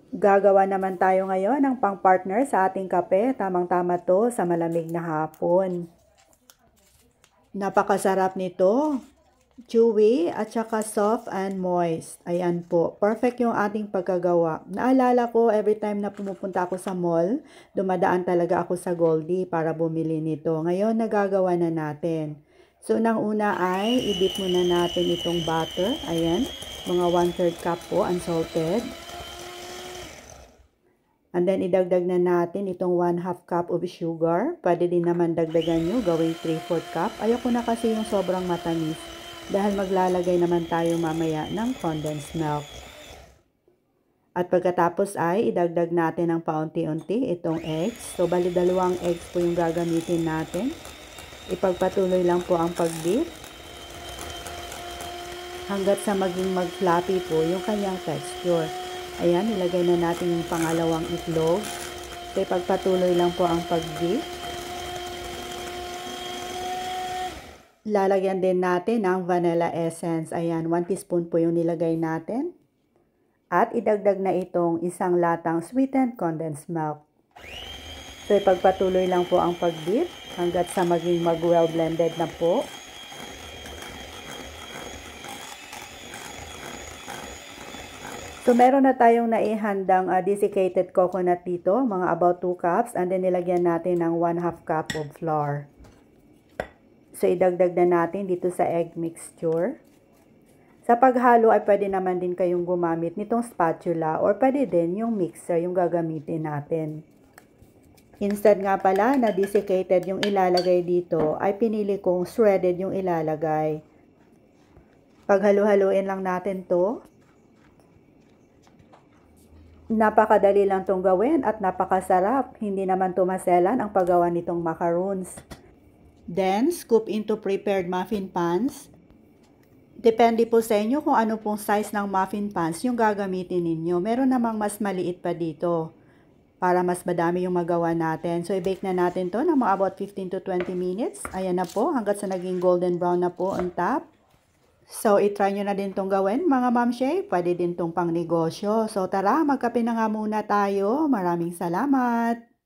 Gagawa naman tayo ngayon ng pang-partner sa ating kape. Tamang-tama to sa malamig na hapon. Napakasarap nito. Chewy at saka soft and moist. Ayan po. Perfect yung ating pagkagawa. Naalala ko every time na pumupunta ako sa mall, dumadaan talaga ako sa Goldie para bumili nito. Ngayon nagagawa na natin. So nang una ay i-dip muna natin itong butter. Ayan. Mga 1/3 cup po unsalted. And then, idagdag na natin itong 1/2 cup of sugar. Pwede din naman dagdagan nyo, gawing 3/4 cup. Ayoko na kasi yung sobrang matamis dahil maglalagay naman tayo mamaya ng condensed milk. At pagkatapos ay idagdag natin ng paunti-unti itong eggs. So, bali 2 eggs po yung gagamitin natin. Ipagpatuloy lang po ang pag-beat hanggat sa maging mag-fluffy po yung kanyang texture. Ayan, ilagay na natin yung pangalawang itlog. So, ipagpatuloy lang po ang pag-beat. Lalagyan din natin ng vanilla essence. Ayan, 1 teaspoon po yung nilagay natin. At idagdag na itong 1 latang sweetened condensed milk. So, ipagpatuloy lang po ang pag-beat hanggat sa maging mag-well blended na po. So, meron na tayong naihandang desiccated coconut dito, mga about 2 cups. And then, nilagyan natin ng 1/2 cup of flour. So, idagdag na natin dito sa egg mixture. Sa paghalo ay pwede naman din kayong gumamit nitong spatula or pwede din yung mixer yung gagamitin natin. Instead nga pala na desiccated yung ilalagay dito, ay pinili kong shredded yung ilalagay. Paghalo-haluin lang natin to. Napakadali lang itong gawin at napakasarap. Hindi naman tumaselan ang paggawa nitong macaroons. Then, scoop into prepared muffin pans. Depende po sa inyo kung ano pong size ng muffin pans yung gagamitin ninyo. Meron namang mas maliit pa dito para mas madami yung magawa natin. So, i-bake na natin to ng mga about 15 to 20 minutes. Ayan na po, hanggat sa naging golden brown na po on top. So, itry nyo na din itong gawin, mga mamshay. Pwede din itong pang negosyo. So, tara, magkape na nga muna tayo. Maraming salamat!